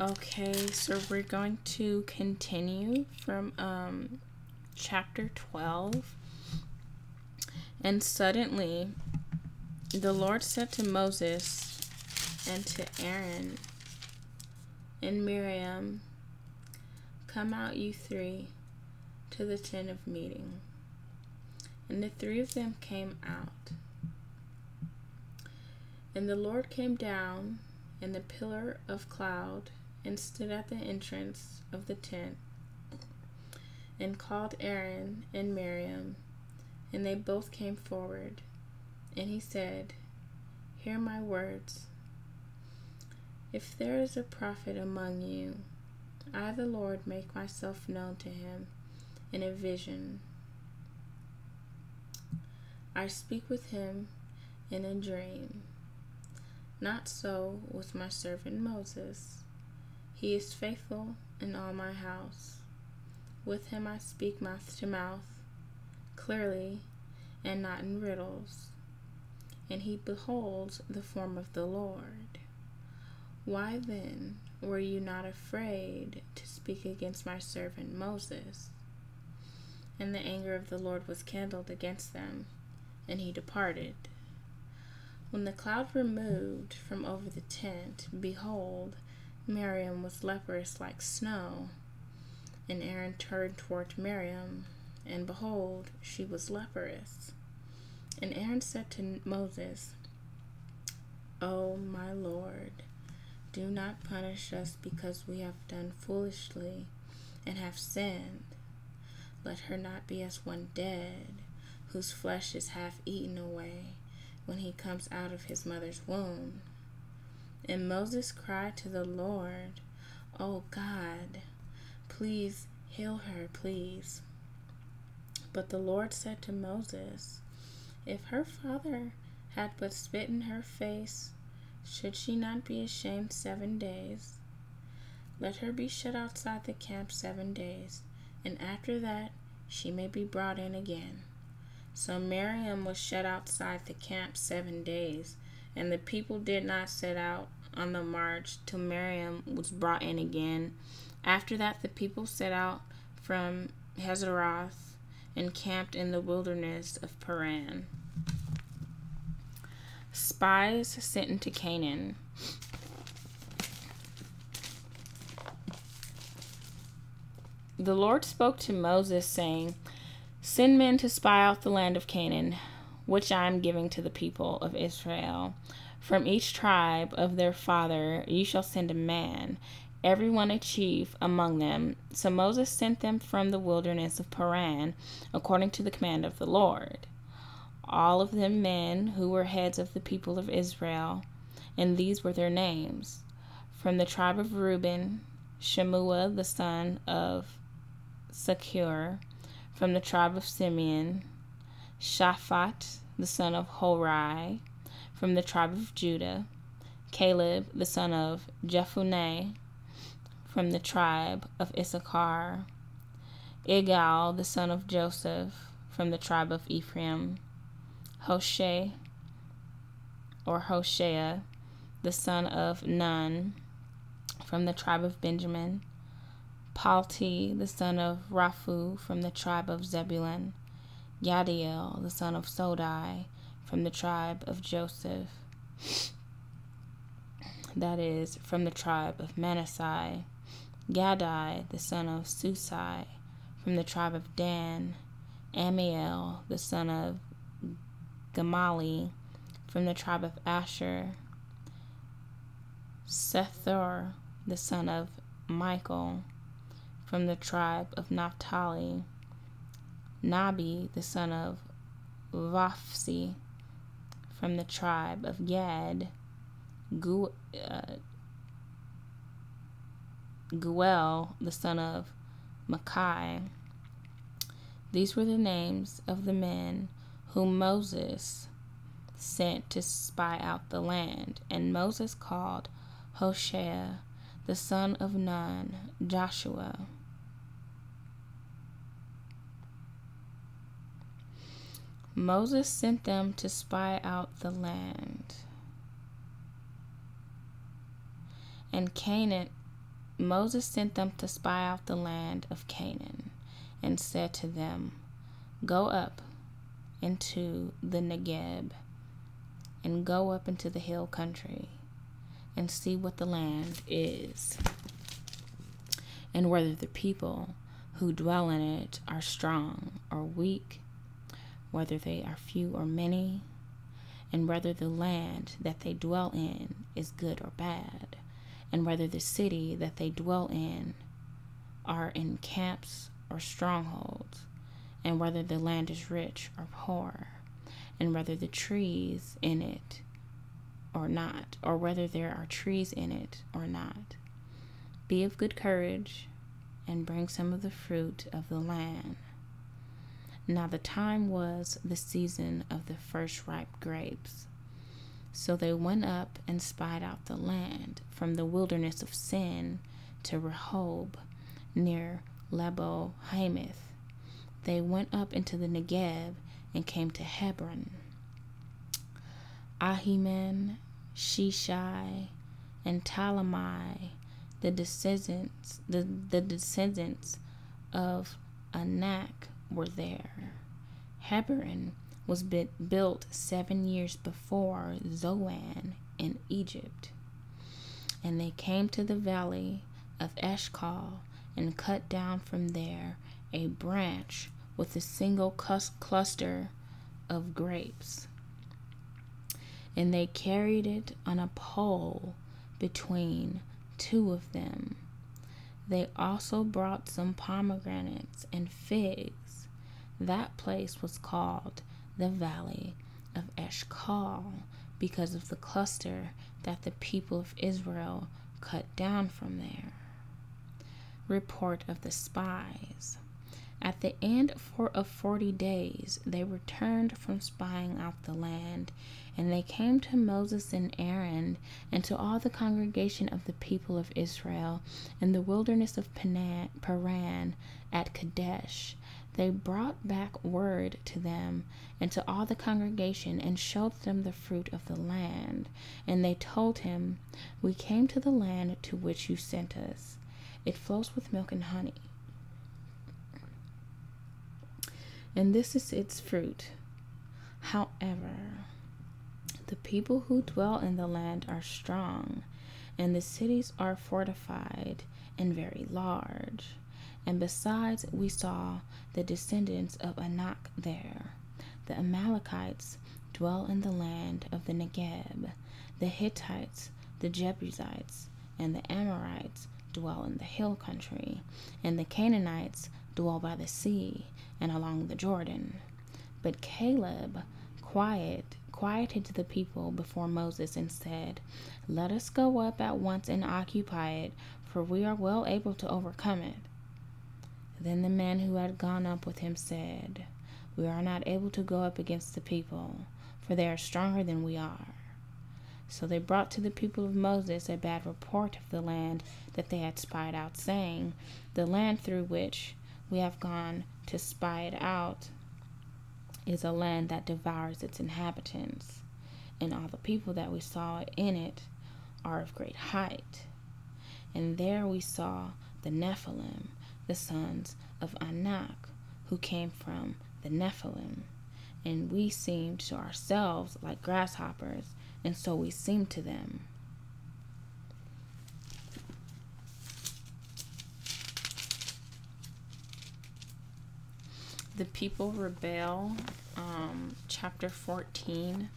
Okay, so we're going to continue from chapter 12. And suddenly the Lord said to Moses and to Aaron and Miriam, "Come out, you three, to the tent of meeting." And the three of them came out. And the Lord came down in the pillar of cloud and stood at the entrance of the tent and called Aaron and Miriam, and they both came forward. And he said, "Hear my words. If there is a prophet among you, I, the Lord, make myself known to him in a vision. I speak with him in a dream. Not so with my servant Moses. He is faithful in all my house. With him I speak mouth to mouth, clearly, and not in riddles. And he beholds the form of the Lord. Why then were you not afraid to speak against my servant Moses?" And the anger of the Lord was kindled against them, and he departed. When the cloud removed from over the tent, behold, Miriam was leprous like snow. And Aaron turned toward Miriam, and behold, she was leprous. And Aaron said to Moses, "O my Lord, do not punish us because we have done foolishly and have sinned. Let her not be as one dead, whose flesh is half eaten away when he comes out of his mother's womb." And Moses cried to the Lord, "O God, please heal her, please." But the Lord said to Moses, "If her father had but spit in her face, should she not be ashamed 7 days? Let her be shut outside the camp 7 days, and after that she may be brought in again." So Miriam was shut outside the camp 7 days, and the people did not set out on the march till Miriam was brought in again. After that the people set out from Hazeroth and camped in the wilderness of Paran. Spies sent into Canaan. The Lord spoke to Moses, saying, "Send men to spy out the land of Canaan, which I am giving to the people of Israel. From each tribe of their father you shall send a man, every one a chief among them." So Moses sent them from the wilderness of Paran, according to the command of the Lord. All of them men who were heads of the people of Israel, and these were their names. From the tribe of Reuben, Shemua the son of Sakur. From the tribe of Simeon, Shaphat the son of Hori. From the tribe of Judah, Caleb the son of Jephunneh. From the tribe of Issachar, Igal the son of Joseph. From the tribe of Ephraim, Hoshea the son of Nun. From the tribe of Benjamin, Palti the son of Raphu. From the tribe of Zebulun, Yadiel the son of Sodai. From the tribe of Joseph, that is, from the tribe of Manasseh, Gadai the son of Susai. From the tribe of Dan, Amiel the son of Gamali. From the tribe of Asher, Sethur the son of Michael. From the tribe of Naphtali, Nabi the son of Vafsi. From the tribe of Gad, Guel the son of Makai. These were the names of the men whom Moses sent to spy out the land. And Moses called Hoshea the son of Nun, Joshua. Moses sent them to spy out the land. And Canaan Moses sent them to spy out the land of Canaan, and said to them, "Go up into the Negeb, and go up into the hill country, and see what the land is, and whether the people who dwell in it are strong or weak, whether they are few or many, and whether the land that they dwell in is good or bad, and whether the city that they dwell in are in camps or strongholds, and whether the land is rich or poor, and whether the trees in it or not, or whether there are trees in it or not. Be of good courage, and bring some of the fruit of the land." Now the time was the season of the first ripe grapes. So they went up and spied out the land from the wilderness of Sin to Rehob, near Lebo Hamath. They went up into the Negeb and came to Hebron. Ahiman, Sheshai, and Talmai, the descendants of Anak, were there. Hebron was built 7 years before Zoan in Egypt. And they came to the valley of Eshcol and cut down from there a branch with a single cluster of grapes. And they carried it on a pole between two of them. They also brought some pomegranates and figs. That place was called the Valley of Eshcol because of the cluster that the people of Israel cut down from there. Report of the spies. At the end of 40 days, they returned from spying out the land, and they came to Moses and Aaron and to all the congregation of the people of Israel in the wilderness of Paran at Kadesh. They brought back word to them and to all the congregation and showed them the fruit of the land. And they told him, "We came to the land to which you sent us. It flows with milk and honey, and this is its fruit. However, the people who dwell in the land are strong, and the cities are fortified and very large. And besides, we saw the descendants of Anak there. The Amalekites dwell in the land of the Negeb. The Hittites, the Jebusites, and the Amorites dwell in the hill country, and the Canaanites dwell by the sea and along the Jordan." But Caleb quieted the people before Moses and said, "Let us go up at once and occupy it, for we are well able to overcome it." Then the man who had gone up with him said, "We are not able to go up against the people, for they are stronger than we are." So they brought to the people of Moses a bad report of the land that they had spied out, saying, "The land through which we have gone to spy it out is a land that devours its inhabitants, and all the people that we saw in it are of great height. And there we saw the Nephilim, the sons of Anak, who came from the Nephilim, and we seemed to ourselves like grasshoppers, and so we seemed to them." The people rebel, chapter 14.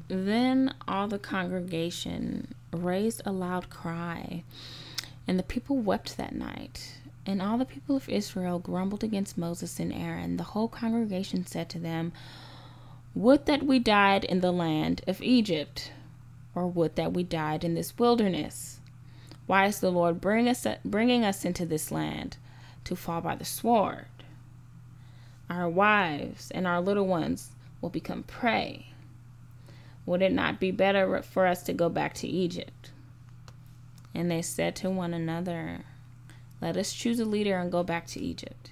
Then all the congregation raised a loud cry, and the people wept that night. And all the people of Israel grumbled against Moses and Aaron. The whole congregation said to them, "Would that we died in the land of Egypt, or would that we died in this wilderness. Why is the Lord bringing us into this land to fall by the sword? Our wives and our little ones will become prey. Would it not be better for us to go back to Egypt?" And they said to one another, "Let us choose a leader and go back to Egypt."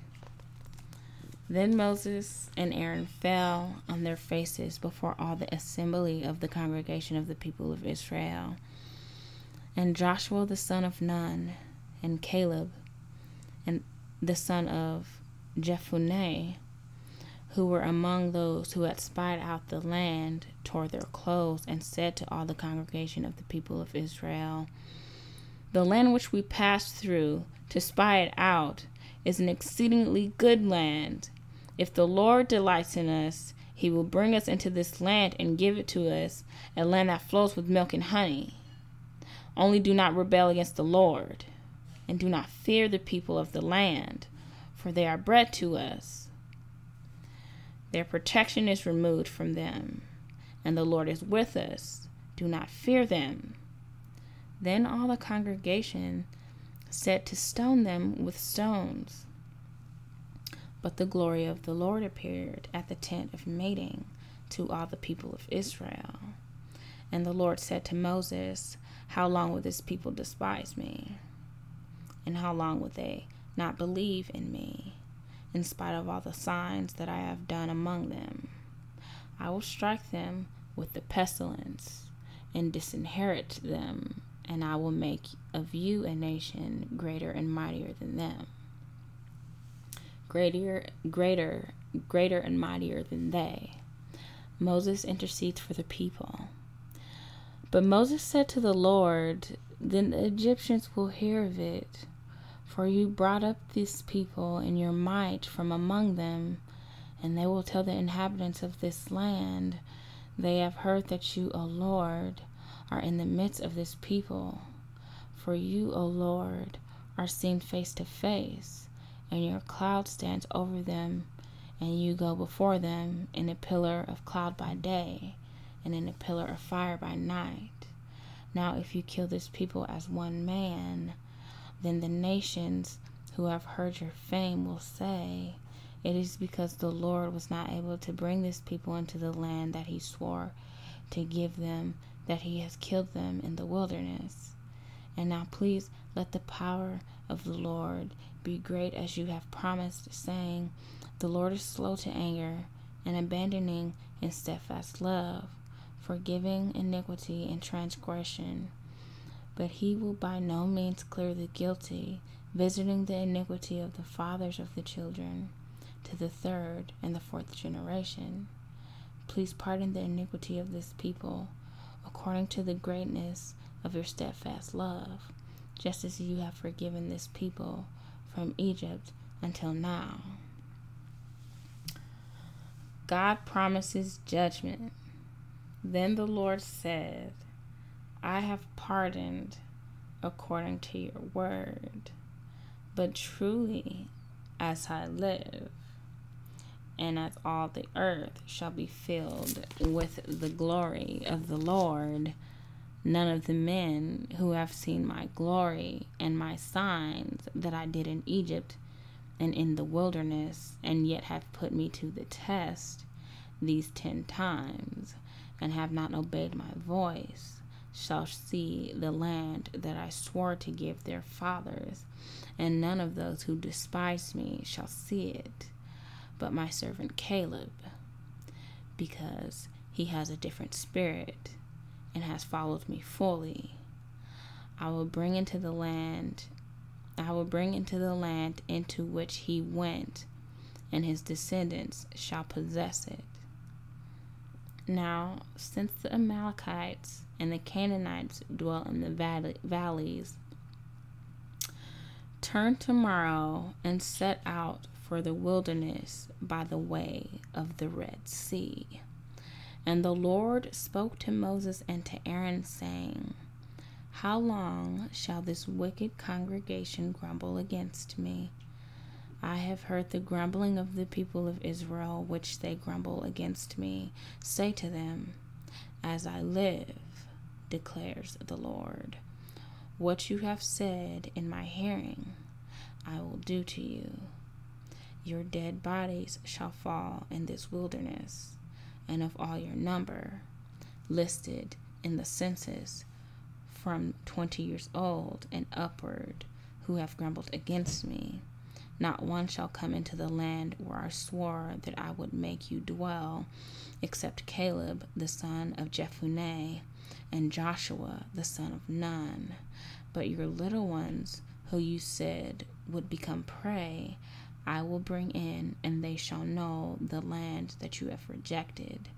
Then Moses and Aaron fell on their faces before all the assembly of the congregation of the people of Israel. And Joshua the son of Nun, and Caleb, and the son of Jephunneh, who were among those who had spied out the land, tore their clothes, and said to all the congregation of the people of Israel, "The land which we passed through to spy it out is an exceedingly good land. If the Lord delights in us, he will bring us into this land and give it to us, a land that flows with milk and honey. Only do not rebel against the Lord, and do not fear the people of the land, for they are bread to us. Their protection is removed from them, and the Lord is with us. Do not fear them." Then all the congregation said to stone them with stones. But the glory of the Lord appeared at the tent of meeting to all the people of Israel. And the Lord said to Moses, "How long will this people despise me? And how long will they not believe in me, in spite of all the signs that I have done among them? I will strike them with the pestilence and disinherit them, and I will make of you a nation greater and mightier than them. Greater and mightier than they." Moses intercedes for the people. But Moses said to the Lord, "Then the Egyptians will hear of it, for you brought up this people in your might from among them, and they will tell the inhabitants of this land, 'They have heard that you, O Lord, are in the midst of this people. For you, O Lord, are seen face to face, and your cloud stands over them, and you go before them in a pillar of cloud by day, and in a pillar of fire by night. Now if you kill this people as one man, then the nations who have heard your fame will say, it is because the Lord was not able to bring this people into the land that he swore to give them, that he has killed them in the wilderness. And now please let the power of the Lord be great as you have promised, saying, the Lord is slow to anger and abandoning in steadfast love, forgiving iniquity and transgression. But he will by no means clear the guilty, visiting the iniquity of the fathers of the children to the third and the fourth generation. Please pardon the iniquity of this people, according to the greatness of your steadfast love, just as you have forgiven this people from Egypt until now." God promises judgment. Then the Lord said, "I have pardoned according to your word, but truly as I live, and as all the earth shall be filled with the glory of the Lord, none of the men who have seen my glory and my signs that I did in Egypt and in the wilderness, and yet have put me to the test these 10 times, and have not obeyed my voice, shall see the land that I swore to give their fathers, and none of those who despise me shall see it, but my servant Caleb, because he has a different spirit and has followed me fully. I will bring into the land into which he went, and his descendants shall possess it. Now, since the Amalekites and the Canaanites dwell in the valleys, turn tomorrow and set out for the wilderness by the way of the Red Sea." And the Lord spoke to Moses and to Aaron, saying, "How long shall this wicked congregation grumble against me? I have heard the grumbling of the people of Israel, which they grumble against me. Say to them, as I live, declares the Lord, what you have said in my hearing, I will do to you. Your dead bodies shall fall in this wilderness, and of all your number, listed in the census, from 20 years old and upward, who have grumbled against me, not one shall come into the land where I swore that I would make you dwell, except Caleb the son of Jephunneh, and Joshua the son of Nun. But your little ones, who you said would become prey, I will bring in, and they shall know the land that you have rejected.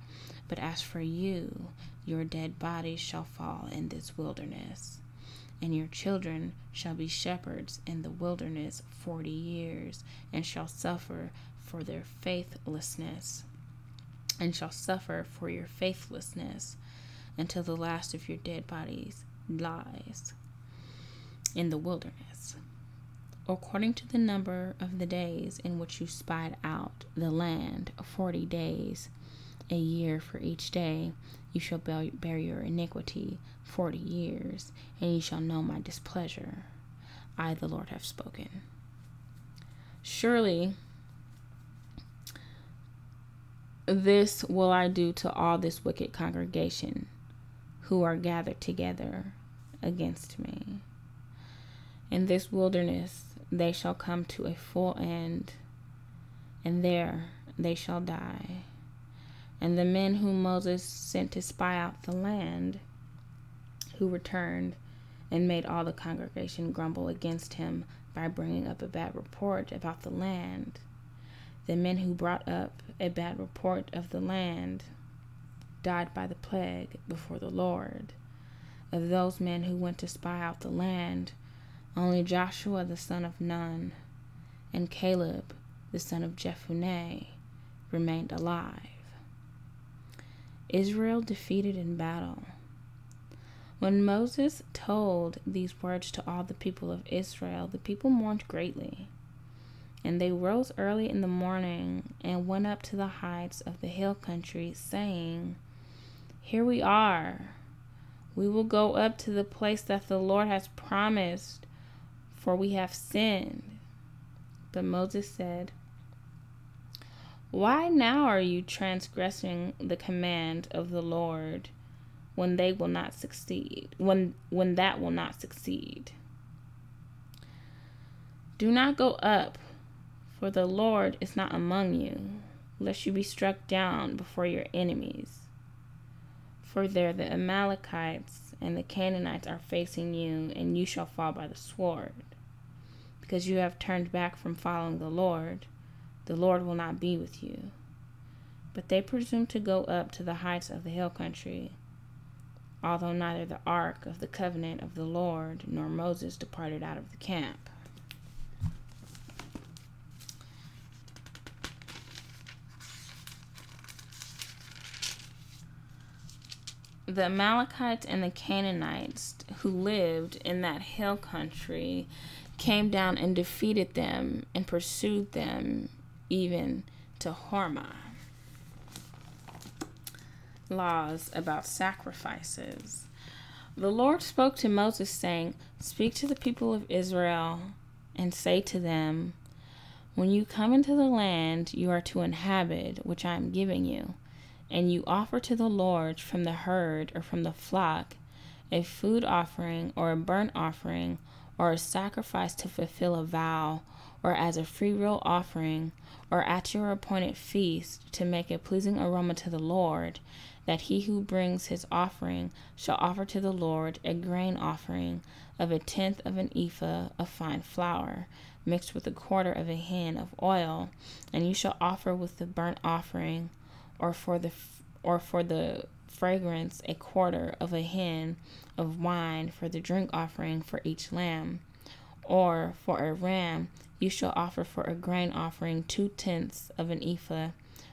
But as for you, your dead bodies shall fall in this wilderness, and your children shall be shepherds in the wilderness 40 years, and shall suffer for their faithlessness, until the last of your dead bodies lies in the wilderness. According to the number of the days in which you spied out the land, 40 days, a year for each day, you shall bear your iniquity 40 years, and you shall know my displeasure. I, the Lord, have spoken. Surely this will I do to all this wicked congregation who are gathered together against me. In this wilderness they shall come to a full end, and there they shall die. And the men whom Moses sent to spy out the land, who returned and made all the congregation grumble against him by bringing up a bad report about the land, the men who brought up a bad report of the land died by the plague before the Lord. Of those men who went to spy out the land, only Joshua the son of Nun and Caleb the son of Jephunneh remained alive. Israel defeated in battle. When Moses told these words to all the people of Israel, the people mourned greatly. And they rose early in the morning and went up to the heights of the hill country, saying, Here we are. We will go up to the place that the Lord has promised, for we have sinned. But Moses said, Why now are you transgressing the command of the Lord when they will not succeed, when that will not succeed? Do not go up, for the Lord is not among you, lest you be struck down before your enemies. For there the Amalekites and the Canaanites are facing you, and you shall fall by the sword. Because you have turned back from following the Lord will not be with you. But they presumed to go up to the heights of the hill country, although neither the ark of the covenant of the Lord nor Moses departed out of the camp. The Amalekites and the Canaanites who lived in that hill country came down and defeated them and pursued them even to Hormah. Laws about sacrifices. The Lord spoke to Moses, saying, Speak to the people of Israel and say to them, When you come into the land you are to inhabit, which I am giving you, and you offer to the Lord from the herd or from the flock a food offering or a burnt offering or a sacrifice to fulfill a vow, or as a freewill offering, or at your appointed feast to make a pleasing aroma to the Lord, that he who brings his offering shall offer to the Lord a grain offering of 1/10 of an ephah of fine flour, mixed with 1/4 of a hin of oil, and you shall offer with the burnt offering, or for the fragrance 1/4 of a hin of wine for the drink offering for each lamb. Or for a ram you shall offer for a grain offering 2/10 of an ephah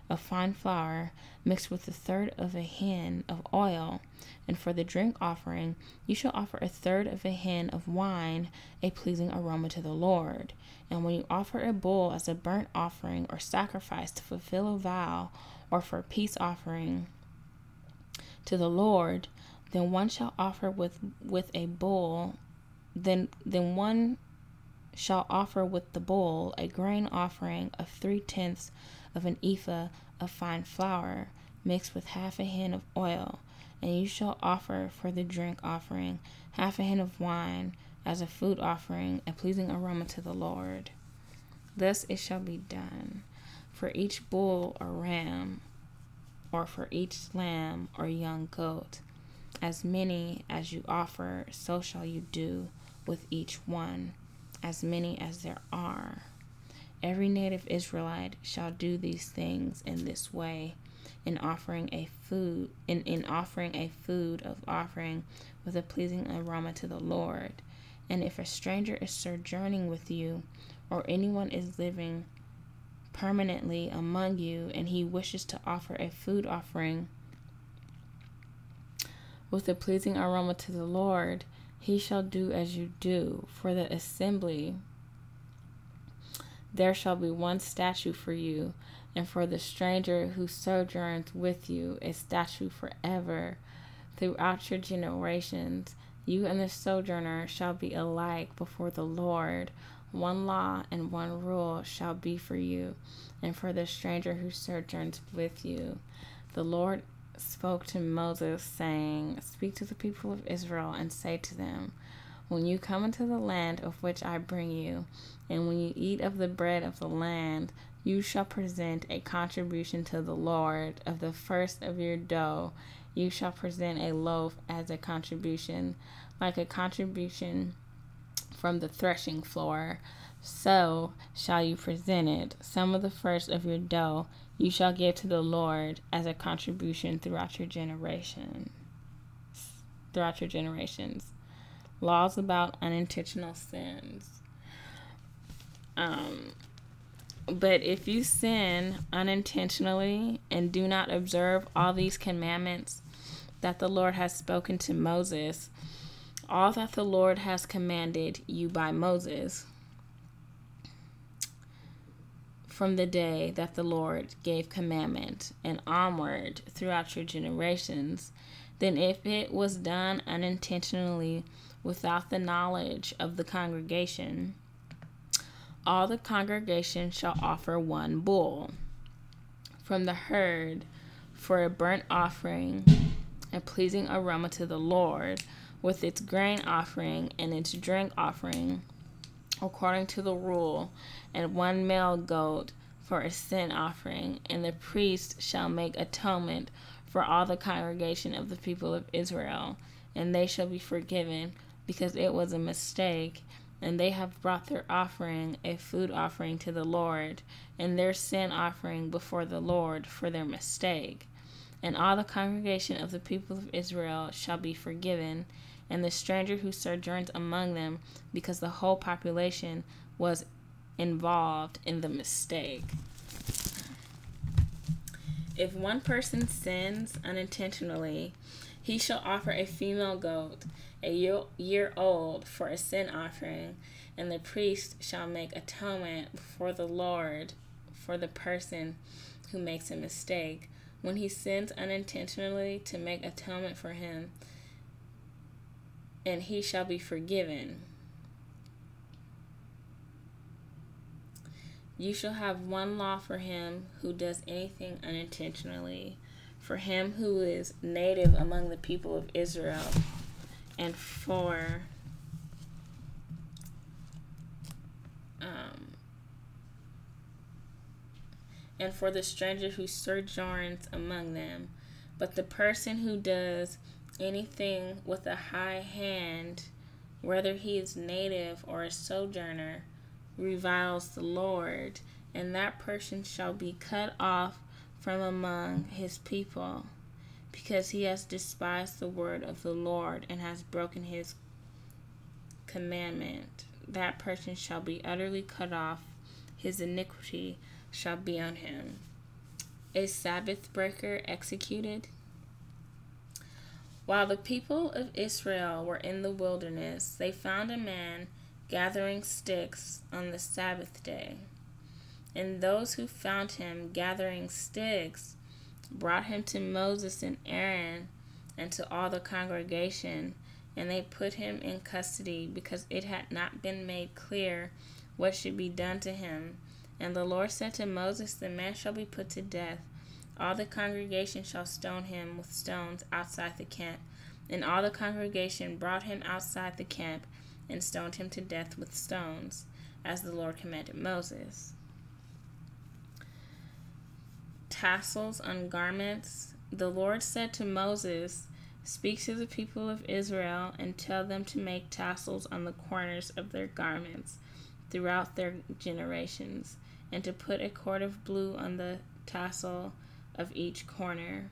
of fine flour mixed with 1/3 of a hin of oil. And for the drink offering you shall offer 1/3 of a hin of wine, a pleasing aroma to the Lord. And when you offer a bull as a burnt offering or sacrifice to fulfill a vow, or for a peace offering to the Lord, then one shall offer with a bull, then one shall offer with the bull a grain offering of 3/10 of an ephah of fine flour, mixed with 1/2 a hin of oil. And you shall offer for the drink offering 1/2 a hin of wine as a food offering, a pleasing aroma to the Lord. Thus it shall be done for each bull or ram, or for each lamb or young goat, As many as you offer, so shall you do with each one, as many as there are. Every native Israelite shall do these things in this way, in offering a food of offering with a pleasing aroma to the Lord. And if a stranger is sojourning with you, or anyone is living permanently among you, and he wishes to offer a food offering with a pleasing aroma to the Lord, he shall do as you do. For the assembly there shall be one statute for you, and for the stranger who sojourns with you a statute forever. Throughout your generations, you and the sojourner shall be alike before the Lord. One law and one rule shall be for you, and for the stranger who sojourns with you. The Lord spoke to Moses, saying, Speak to the people of Israel and say to them, When you come into the land of which I bring you, and when you eat of the bread of the land, you shall present a contribution to the Lord. Of the first of your dough you shall present a loaf as a contribution, like a contribution from the threshing floor. So shall you present it. Some of the first of your dough you shall give to the Lord as a contribution throughout your generations. Laws about unintentional sins. But if you sin unintentionally and do not observe all these commandments that the Lord has spoken to Moses, all that the Lord has commanded you by Moses, from the day that the Lord gave commandment and onward throughout your generations, then if it was done unintentionally without the knowledge of the congregation, all the congregation shall offer one bull from the herd for a burnt offering, a pleasing aroma to the Lord, with its grain offering and its drink offering, according to the rule, and one male goat for a sin offering. And the priest shall make atonement for all the congregation of the people of Israel, and they shall be forgiven, because it was a mistake, and they have brought their offering, a food offering to the Lord, and their sin offering before the Lord for their mistake. And all the congregation of the people of Israel shall be forgiven, and the stranger who sojourns among them, because the whole population was involved in the mistake. If one person sins unintentionally, he shall offer a female goat, a year old, for a sin offering, and the priest shall make atonement before the Lord for the person who makes a mistake. When he sins unintentionally, to make atonement for him, and he shall be forgiven. You shall have one law for him who does anything unintentionally, for him who is native among the people of Israel, and for the stranger who sojourns among them. But the person who does anything with a high hand, whether he is native or a sojourner, reviles the Lord, and that person shall be cut off from among his people, because he has despised the word of the Lord and has broken his commandment. That person shall be utterly cut off. His iniquity shall be on him. A Sabbath breaker executed. While the people of Israel were in the wilderness, they found a man gathering sticks on the Sabbath day. And those who found him gathering sticks brought him to Moses and Aaron and to all the congregation, and they put him in custody, because it had not been made clear what should be done to him. And the Lord said to Moses, The man shall be put to death. All the congregation shall stone him with stones outside the camp. And all the congregation brought him outside the camp and stoned him to death with stones, as the Lord commanded Moses. Tassels on garments. The Lord said to Moses, Speak to the people of Israel and tell them to make tassels on the corners of their garments throughout their generations, and to put a cord of blue on the tassel of each corner.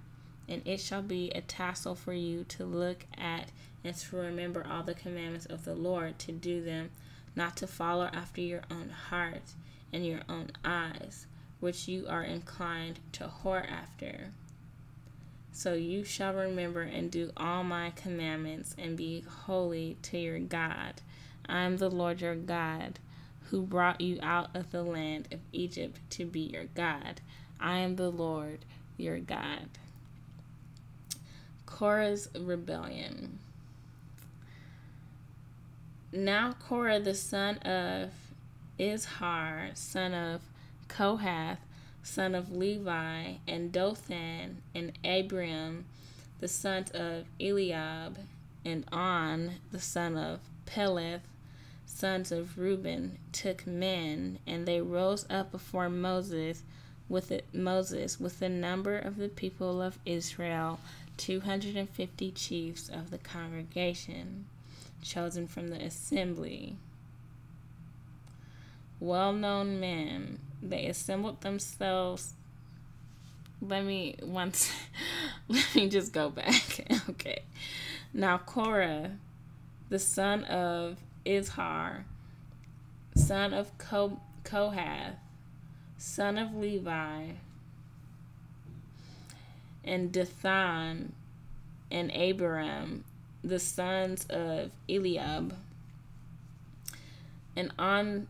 And it shall be a tassel for you to look at and to remember all the commandments of the Lord, to do them, not to follow after your own heart and your own eyes, which you are inclined to whore after. So you shall remember and do all my commandments and be holy to your God. I am the Lord your God, who brought you out of the land of Egypt to be your God. I am the Lord your God. Korah's rebellion. Now Korah, the son of Izhar, son of Kohath, son of Levi, and Dothan, and Abiram, the sons of Eliab, and On, the son of Peleth, sons of Reuben, took men, and they rose up before Moses with the number of the people of Israel, 250 chiefs of the congregation, chosen from the assembly, well-known men. They assembled themselves. Let me just go back. Okay. Now Korah, the son of Izhar, son of Kohath, son of Levi, and Dathan, and Abiram, the sons of Eliab, and On,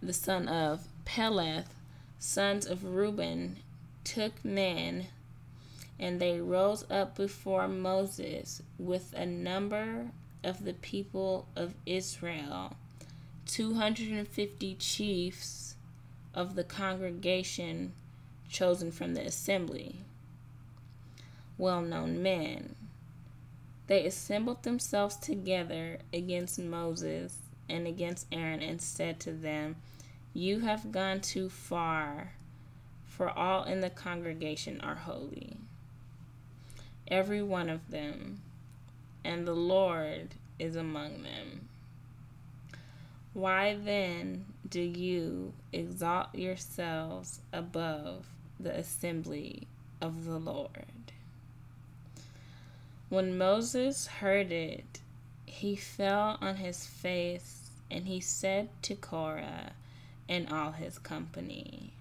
the son of Peleth, sons of Reuben, took men, and they rose up before Moses with a number of the people of Israel, 250 chiefs of the congregation, chosen from the assembly, well-known men. They assembled themselves together against Moses and against Aaron, and said to them, You have gone too far, for all in the congregation are holy, every one of them, and the Lord is among them. Why then do you exalt yourselves above the assembly of the Lord? When Moses heard it, he fell on his face, and he said to Korah and all his company,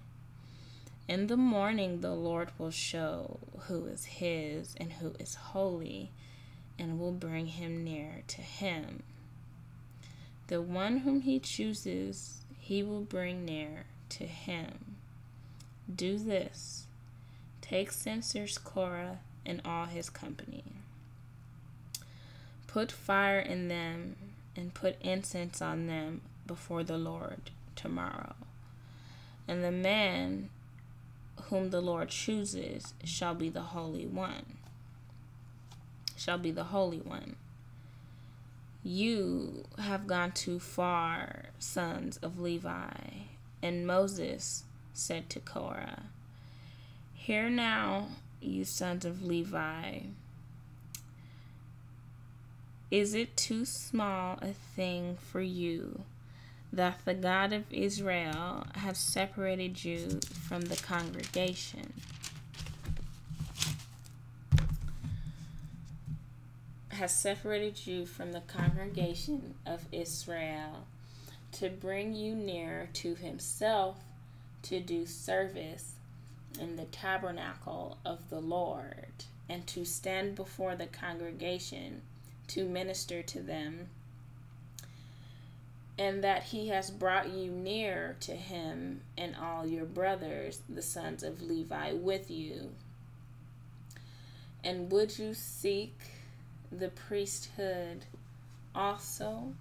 In the morning the Lord will show who is his and who is holy, and will bring him near to him. The one whom he chooses, he will bring near to him. Do this. Take censers, Korah and all his company. Put fire in them, and put incense on them before the Lord tomorrow. And the man whom the Lord chooses shall be the Holy One. You have gone too far, sons of Levi. And Moses said to Korah, Hear now, you sons of Levi. Is it too small a thing for you that the God of Israel has separated you from the congregation? Has separated you from the congregation of Israel, to bring you near to himself, to do service in the tabernacle of the Lord, and to stand before the congregation to minister to them, and that he has brought you near to him and all your brothers, the sons of Levi, with you. And would you seek the priesthood also?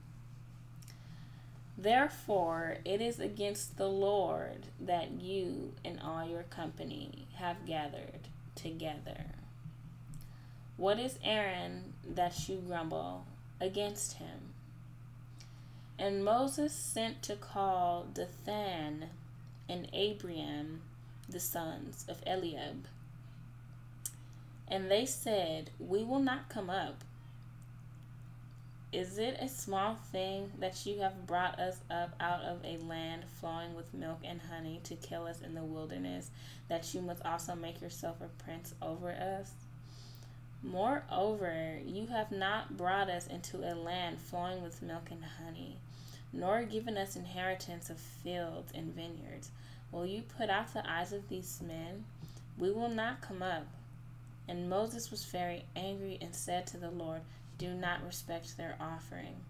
Therefore, it is against the Lord that you and all your company have gathered together. What is Aaron that you grumble against him? And Moses sent to call Dathan and Abiram, the sons of Eliab, And they said, "We will not come up. Is it a small thing that you have brought us up out of a land flowing with milk and honey to kill us in the wilderness, that you must also make yourself a prince over us? Moreover, you have not brought us into a land flowing with milk and honey, nor given us inheritance of fields and vineyards. Will you put out the eyes of these men? We will not come up." And Moses was very angry and said to the Lord, "Do not respect their offering.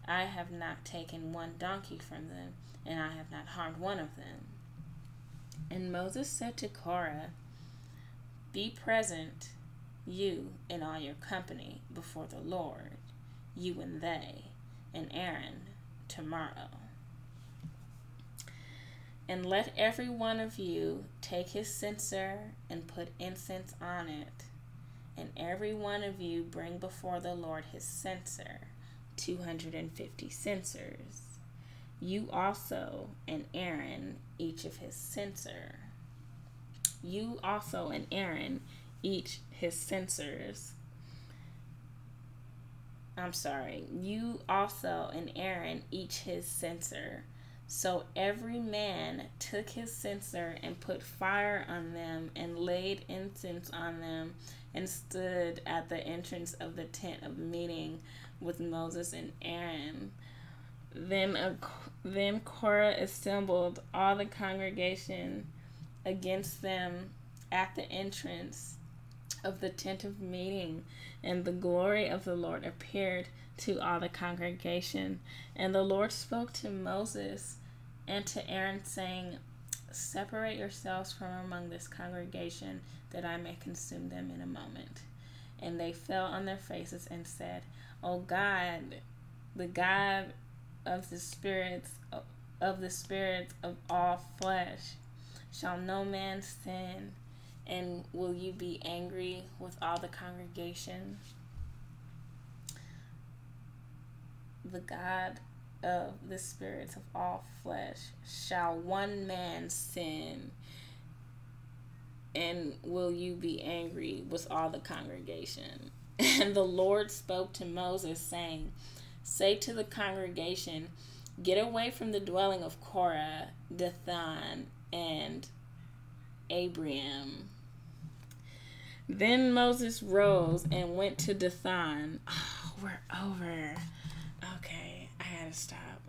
I have not taken one donkey from them, and I have not harmed one of them." And Moses said to Korah, "Be present, you and all your company, before the Lord, you and they, and Aaron, tomorrow. And let every one of you take his censer and put incense on it. And every one of you bring before the Lord his censer, 250 censers. You also and Aaron, each of his censer. You also and Aaron, each his censers. You also and Aaron, each his censer. So every man took his censer and put fire on them and laid incense on them and stood at the entrance of the tent of meeting with Moses and Aaron. Then Korah assembled all the congregation against them at the entrance of the tent of meeting, and the glory of the Lord appeared to all the congregation. And the Lord spoke to Moses and to Aaron, saying, "Separate yourselves from among this congregation, that I may consume them in a moment." And they fell on their faces and said, "O God, the God of the spirits of all flesh, shall no man sin? And will you be angry with all the congregation?" The God of the spirits of all flesh, shall one man sin? And will you be angry with all the congregation? And the Lord spoke to Moses, saying, "Say to the congregation, get away from the dwelling of Korah, Dathan, and Abiram." Then Moses rose and went to Dathan. Oh, we're over. Okay, I gotta stop.